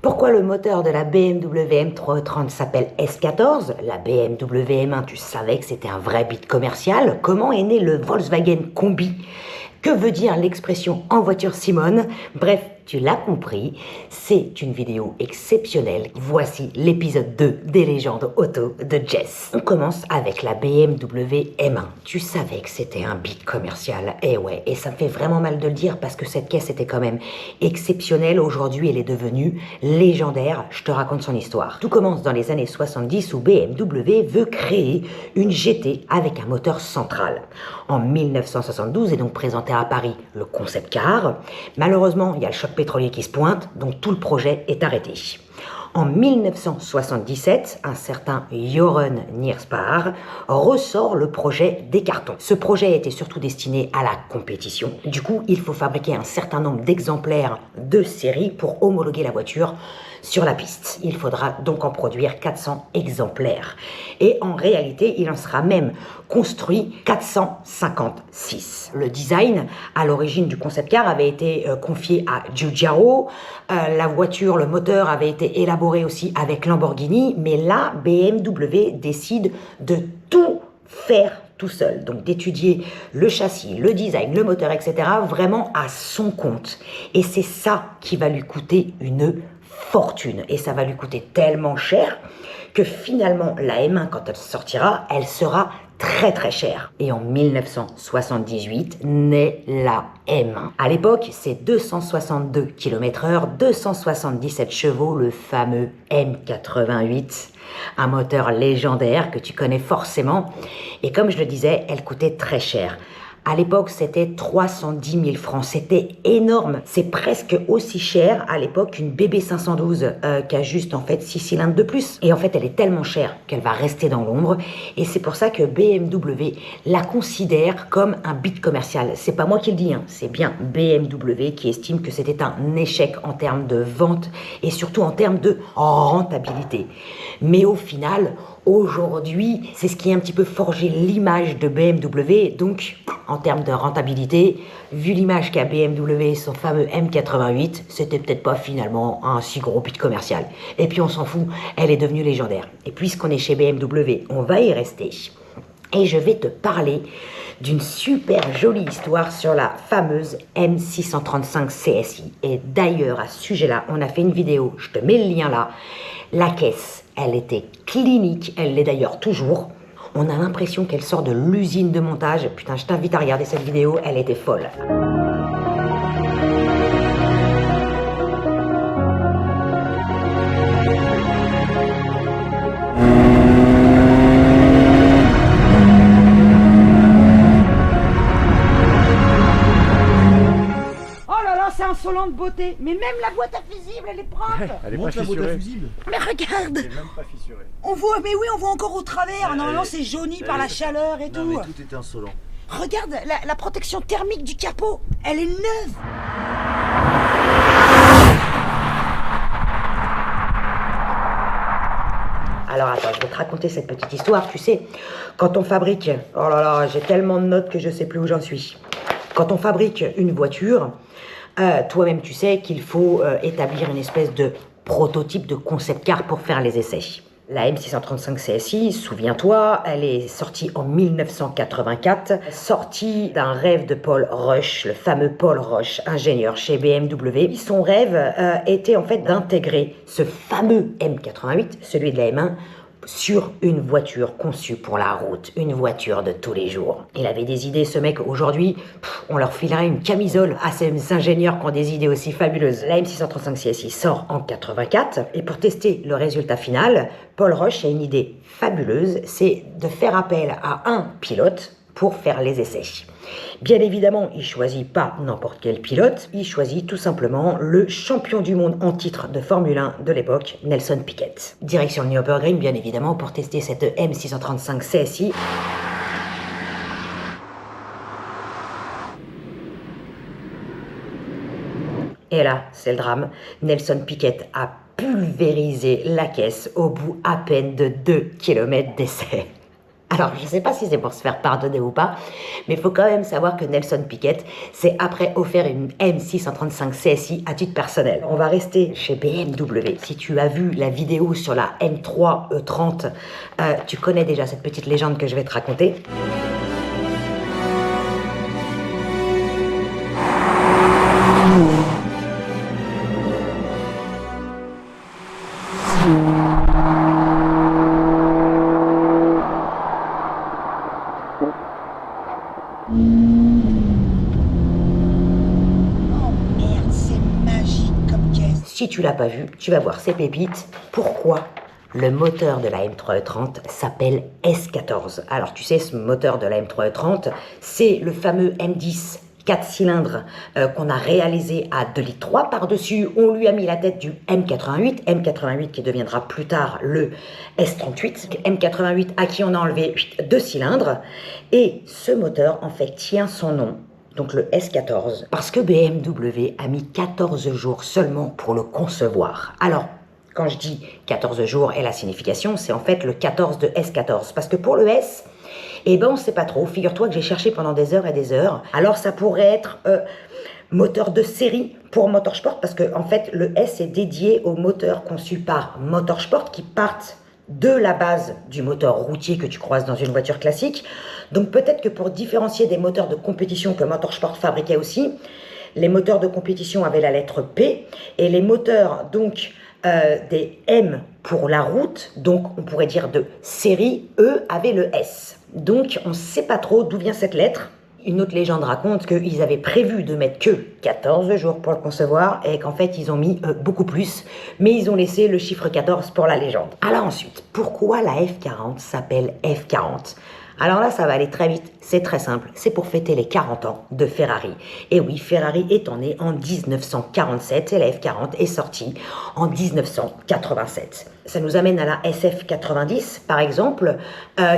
Pourquoi le moteur de la BMW M330 s'appelle S14? La BMW M1, tu savais que c'était un vrai bit commercial? Comment est né le Volkswagen Combi? Que veut dire l'expression en voiture Simone? Bref, tu l'as compris, c'est une vidéo exceptionnelle. Voici l'épisode 2 des légendes auto de Jess. On commence avec la BMW M1. Tu savais que c'était un bit commercial. Eh ouais, et ça me fait vraiment mal de le dire parce que cette caisse était quand même exceptionnelle. Aujourd'hui, elle est devenue légendaire. Je te raconte son histoire. Tout commence dans les années 70 où BMW veut créer une GT avec un moteur central. En 1972 est donc présenté à Paris le concept car. Malheureusement, il y a le choc pétrolier qui se pointe, donc tout le projet est arrêté. En 1977, un certain Joren Nierspar ressort le projet des cartons. Ce projet était surtout destiné à la compétition. Du coup, il faut fabriquer un certain nombre d'exemplaires de série pour homologuer la voiture sur la piste. Il faudra donc en produire 400 exemplaires. Et en réalité, il en sera même construit 456. Le design, à l'origine du concept car, avait été confié à Giugiaro. La voiture, le moteur avait été élaboré aussi avec Lamborghini. Mais là, BMW décide de tout faire tout seul, donc d'étudier le châssis, le design, le moteur, etc., vraiment à son compte. Et c'est ça qui va lui coûter une fortune. Et ça va lui coûter tellement cher que finalement, la M1, quand elle sortira, elle sera très très chère. Et en 1978, naît la M1. À l'époque, c'est 262 km/h, 277 chevaux, le fameux M88. Un moteur légendaire que tu connais forcément. Et comme je le disais, elle coûtait très cher. À l'époque, c'était 310 000 francs. C'était énorme. C'est presque aussi cher à l'époque qu'une BB 512 qui a juste en fait 6 cylindres de plus. Et en fait, elle est tellement chère qu'elle va rester dans l'ombre. Et c'est pour ça que BMW la considère comme un bit commercial. C'est pas moi qui le dis, hein. C'est bien BMW qui estime que c'était un échec en termes de vente et surtout en termes de rentabilité. Mais au final, aujourd'hui, c'est ce qui a un petit peu forgé l'image de BMW. Donc, en termes de rentabilité, vu l'image qu'a BMW, son fameux M88, c'était peut-être pas finalement un si gros bit commercial. Et puis on s'en fout, elle est devenue légendaire. Et puisqu'on est chez BMW, on va y rester. Et je vais te parler d'une super jolie histoire sur la fameuse M635 CSI. Et d'ailleurs, à ce sujet-là, on a fait une vidéo, je te mets le lien là. La caisse, elle était clinique, elle l'est d'ailleurs toujours. On a l'impression qu'elle sort de l'usine de montage. Putain, je t'invite à regarder cette vidéo, elle était folle. C'est insolent de beauté, mais même la boîte à fusible, elle est propre. Elle est pas fissurée. Mais regarde, Elle est même pas fissurée. on voit, mais oui, on voit encore au travers. Normalement, c'est jauni par la chaleur et Non, tout. mais tout est insolent. Regarde, la protection thermique du capot, elle est neuve. Alors attends, je vais te raconter cette petite histoire. Tu sais, quand on fabrique... Oh là là, j'ai tellement de notes que je sais plus où j'en suis. Quand on fabrique une voiture... toi-même, tu sais qu'il faut établir une espèce de prototype de concept car pour faire les essais. La M635 CSI, souviens-toi, elle est sortie en 1984, sortie d'un rêve de Paul Rush, le fameux Paul Rush, ingénieur chez BMW. Son rêve était en fait d'intégrer ce fameux M88, celui de la M1, sur une voiture conçue pour la route, une voiture de tous les jours. Il avait des idées, ce mec, aujourd'hui, on leur filerait une camisole à ces ingénieurs qui ont des idées aussi fabuleuses. La M635 CSI sort en 84, et pour tester le résultat final, Paul Rush a une idée fabuleuse, c'est de faire appel à un pilote pour faire les essais. Bien évidemment, il choisit pas n'importe quel pilote, il choisit tout simplement le champion du monde en titre de Formule 1 de l'époque, Nelson Piquet. Direction le Nürburgring, bien évidemment, pour tester cette M635 CSI. Et là, c'est le drame, Nelson Piquet a pulvérisé la caisse au bout à peine de 2 km d'essai. Alors, je sais pas si c'est pour se faire pardonner ou pas, mais il faut quand même savoir que Nelson Piquet s'est après offert une M635 CSI à titre personnel. On va rester chez BMW. Si tu as vu la vidéo sur la M3 E30, tu connais déjà cette petite légende que je vais te raconter. Si tu l'as pas vu, tu vas voir ces pépites. Pourquoi le moteur de la M3E30 s'appelle S14? Alors tu sais, ce moteur de la M3E30, c'est le fameux M10 4 cylindres qu'on a réalisé à 2,3 litres. Par-dessus, on lui a mis la tête du M88 qui deviendra plus tard le S38. M88 à qui on a enlevé 2 cylindres. Et ce moteur, en fait, tient son nom, donc le S14, parce que BMW a mis 14 jours seulement pour le concevoir. Alors, quand je dis 14 jours et la signification, c'est en fait le 14 de S14, parce que pour le S, eh ben on sait pas trop. Figure-toi que j'ai cherché pendant des heures et des heures. Alors ça pourrait être moteur de série pour Motorsport, parce que en fait le S est dédié aux moteurs conçus par Motorsport qui partent de la base du moteur routier que tu croises dans une voiture classique. Donc peut-être que pour différencier des moteurs de compétition que Motorsport fabriquait aussi, les moteurs de compétition avaient la lettre P et les moteurs donc des M pour la route, donc on pourrait dire de série, eux avaient le S. Donc on ne sait pas trop d'où vient cette lettre. Une autre légende raconte qu'ils avaient prévu de mettre que 14 jours pour le concevoir et qu'en fait ils ont mis beaucoup plus, mais ils ont laissé le chiffre 14 pour la légende. Alors ensuite, pourquoi la F40 s'appelle F40 ? Alors là, ça va aller très vite, c'est très simple, c'est pour fêter les 40 ans de Ferrari. Et oui, Ferrari étant né en 1947 et la F40 est sortie en 1987. Ça nous amène à la SF90, par exemple,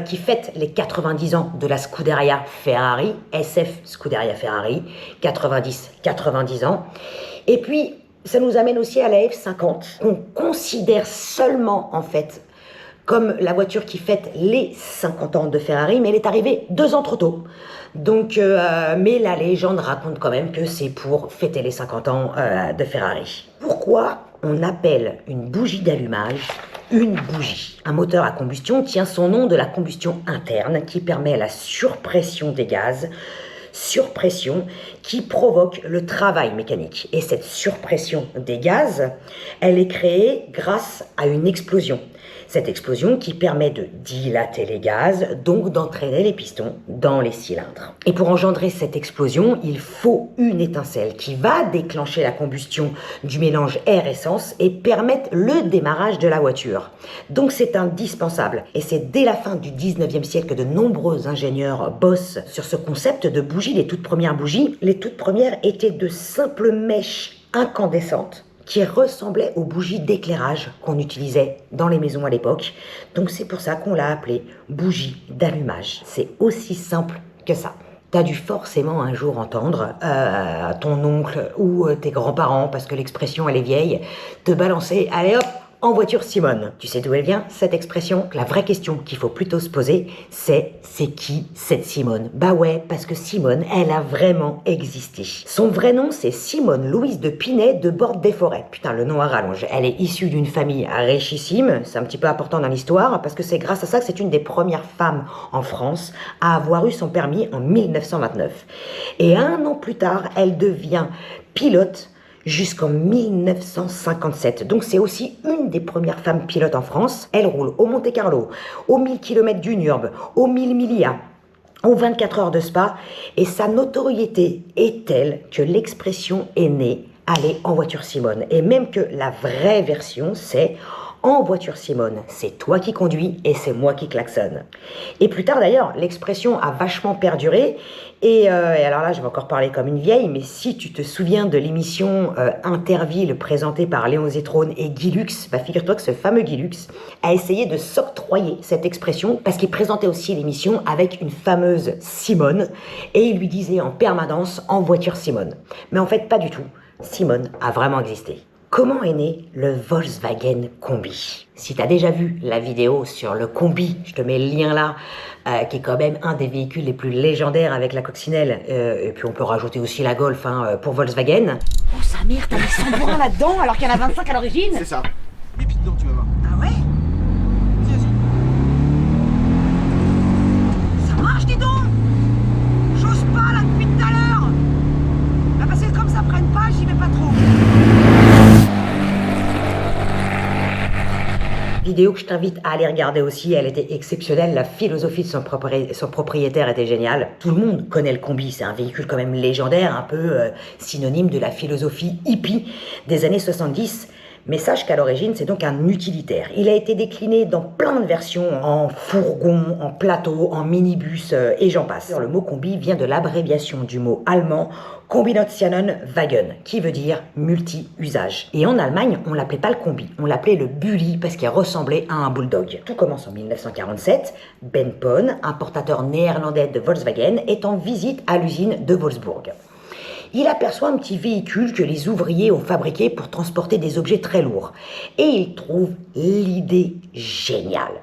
qui fête les 90 ans de la Scuderia Ferrari, SF Scuderia Ferrari, 90 ans. Et puis, ça nous amène aussi à la F50, qu'on considère seulement, en fait, comme la voiture qui fête les 50 ans de Ferrari, mais elle est arrivée 2 ans trop tôt. Donc, mais la légende raconte quand même que c'est pour fêter les 50 ans de Ferrari. Pourquoi on appelle une bougie d'allumage une bougie? Un moteur à combustion tient son nom de la combustion interne qui permet la surpression des gaz, surpression qui provoque le travail mécanique. Et cette surpression des gaz, elle est créée grâce à une explosion. Cette explosion qui permet de dilater les gaz, donc d'entraîner les pistons dans les cylindres. Et pour engendrer cette explosion, il faut une étincelle qui va déclencher la combustion du mélange air-essence et permettre le démarrage de la voiture. Donc c'est indispensable. Et c'est dès la fin du 19e siècle que de nombreux ingénieurs bossent sur ce concept de bougie. Les toutes premières bougies, les toutes premières étaient de simples mèches incandescentes qui ressemblait aux bougies d'éclairage qu'on utilisait dans les maisons à l'époque. Donc c'est pour ça qu'on l'a appelée bougie d'allumage. C'est aussi simple que ça. T'as dû forcément un jour entendre ton oncle ou tes grands-parents, parce que l'expression elle est vieille, te balancer, allez hop, en voiture Simone. Tu sais d'où elle vient, cette expression? La vraie question qu'il faut plutôt se poser, c'est qui cette Simone? Bah ouais, parce que Simone, elle a vraiment existé. Son vrai nom, c'est Simone Louise de Pinet de Bordes-des-Forêts. Putain, le nom à rallonge. Elle est issue d'une famille richissime, c'est un petit peu important dans l'histoire, parce que c'est grâce à ça que c'est une des premières femmes en France à avoir eu son permis en 1929. Et 1 an plus tard, elle devient pilote jusqu'en 1957. Donc c'est aussi une des premières femmes pilotes en France. Elle roule au Monte-Carlo, aux 1000 km du Nürburgring, aux 1000 Milia, aux 24 heures de Spa. Et sa notoriété est telle que l'expression est née « aller en voiture Simone ». Et même que la vraie version, c'est « en voiture Simone, c'est toi qui conduis et c'est moi qui klaxonne ». Et plus tard d'ailleurs, l'expression a vachement perduré. Et alors là, je vais encore parler comme une vieille, mais si tu te souviens de l'émission Interville présentée par Léon Zitrone et Guy Lux, bah figure-toi que ce fameux Guy Lux a essayé de s'octroyer cette expression parce qu'il présentait aussi l'émission avec une fameuse Simone et il lui disait en permanence « en voiture Simone ». Mais en fait, pas du tout. Simone a vraiment existé. Comment est né le Volkswagen Combi? Si tu as déjà vu la vidéo sur le Combi, je te mets le lien là, qui est quand même un des véhicules les plus légendaires avec la coccinelle, et puis on peut rajouter aussi la Golf pour Volkswagen. Oh sa mère, t'as mis 100 points là-dedans alors qu'il y en a 25 à l'origine. C'est ça. Et puis dedans, tu vas voir. Ah ouais? Vas-y, vas-y. Ça marche, dis donc. J'ose pas là depuis tout à l'heure. Bah parce que comme ça prenne pas, j'y vais pas trop. Vidéo que je t'invite à aller regarder aussi, elle était exceptionnelle, la philosophie de son propriétaire était géniale. Tout le monde connaît le Combi, c'est un véhicule quand même légendaire, un peu synonyme de la philosophie hippie des années 70. Mais sache qu'à l'origine, c'est donc un utilitaire. Il a été décliné dans plein de versions, en fourgon, en plateau, en minibus, et j'en passe. Le mot combi vient de l'abréviation du mot allemand Kombinationenwagen, qui veut dire multi-usage. Et en Allemagne, on l'appelait pas le combi, on l'appelait le Bulli parce qu'il ressemblait à un bulldog. Tout commence en 1947. Ben Pon, importateur néerlandais de Volkswagen, est en visite à l'usine de Wolfsburg. Il aperçoit un petit véhicule que les ouvriers ont fabriqué pour transporter des objets très lourds. Et il trouve l'idée géniale.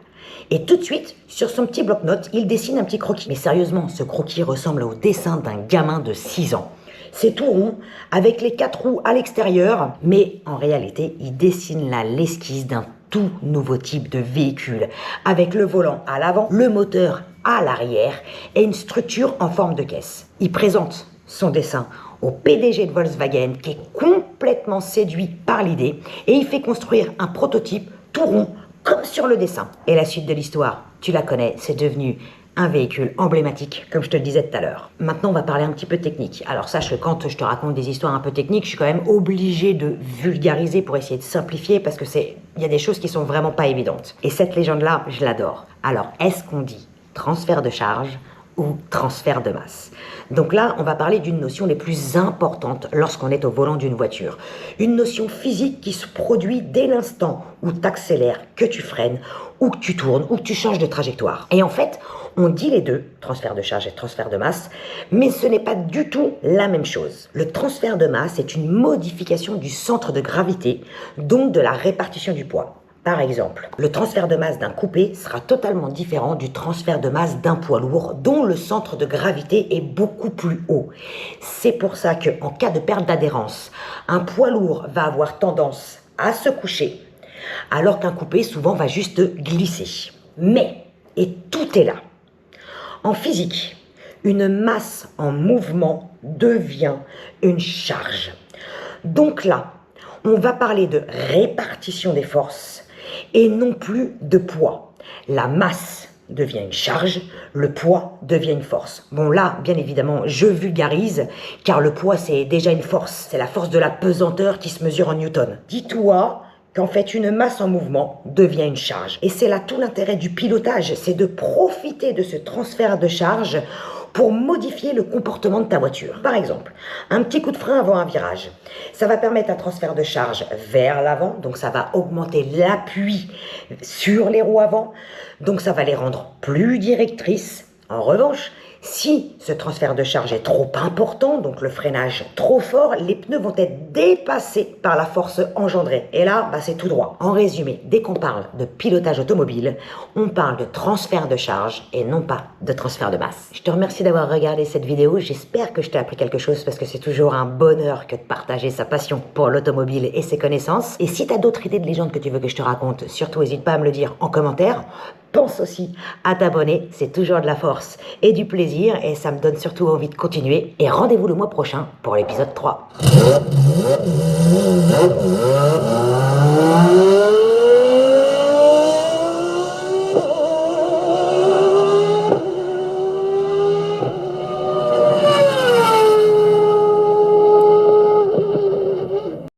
Et tout de suite, sur son petit bloc-notes, il dessine un petit croquis. Mais sérieusement, ce croquis ressemble au dessin d'un gamin de 6 ans. C'est tout rond, avec les 4 roues à l'extérieur, mais en réalité, il dessine là l'esquisse d'un tout nouveau type de véhicule, avec le volant à l'avant, le moteur à l'arrière et une structure en forme de caisse. Il présente son dessin au PDG de Volkswagen qui est complètement séduit par l'idée et il fait construire un prototype tout rond comme sur le dessin. Et la suite de l'histoire, tu la connais, c'est devenu un véhicule emblématique, comme je te le disais tout à l'heure. Maintenant, on va parler un petit peu technique. Alors sache que quand je te raconte des histoires un peu techniques, je suis quand même obligée de vulgariser pour essayer de simplifier parce que il y a des choses qui sont vraiment pas évidentes. Et cette légende-là, je l'adore. Alors, est-ce qu'on dit transfert de charge ou transfert de masse? Donc là, on va parler d'une notion des plus importantes lorsqu'on est au volant d'une voiture. Une notion physique qui se produit dès l'instant où tu accélères, que tu freines, ou que tu tournes, ou que tu changes de trajectoire. Et en fait, on dit les deux, transfert de charge et transfert de masse, mais ce n'est pas du tout la même chose. Le transfert de masse est une modification du centre de gravité, donc de la répartition du poids. Par exemple, le transfert de masse d'un coupé sera totalement différent du transfert de masse d'un poids lourd dont le centre de gravité est beaucoup plus haut. C'est pour ça qu'en cas de perte d'adhérence, un poids lourd va avoir tendance à se coucher, alors qu'un coupé souvent va juste glisser. Mais, et tout est là, en physique, une masse en mouvement devient une charge. Donc là, on va parler de répartition des forces et non plus de poids. La masse devient une charge, le poids devient une force. Bon là, bien évidemment, je vulgarise, car le poids c'est déjà une force. C'est la force de la pesanteur qui se mesure en newton. Dis-toi qu'en fait une masse en mouvement devient une charge. Et c'est là tout l'intérêt du pilotage, c'est de profiter de ce transfert de charge pour modifier le comportement de ta voiture. Par exemple, un petit coup de frein avant un virage. Ça va permettre un transfert de charge vers l'avant, donc ça va augmenter l'appui sur les roues avant, donc ça va les rendre plus directrices. En revanche, si ce transfert de charge est trop important, donc le freinage trop fort, les pneus vont être dépassés par la force engendrée. Et là, c'est tout droit. En résumé, dès qu'on parle de pilotage automobile, on parle de transfert de charge et non pas de transfert de masse. Je te remercie d'avoir regardé cette vidéo. J'espère que je t'ai appris quelque chose parce que c'est toujours un bonheur que de partager sa passion pour l'automobile et ses connaissances. Et si tu as d'autres idées de légendes que tu veux que je te raconte, surtout n'hésite pas à me le dire en commentaire. Pense aussi à t'abonner, c'est toujours de la force et du plaisir et ça me donne surtout envie de continuer. Et rendez-vous le mois prochain pour l'épisode 3.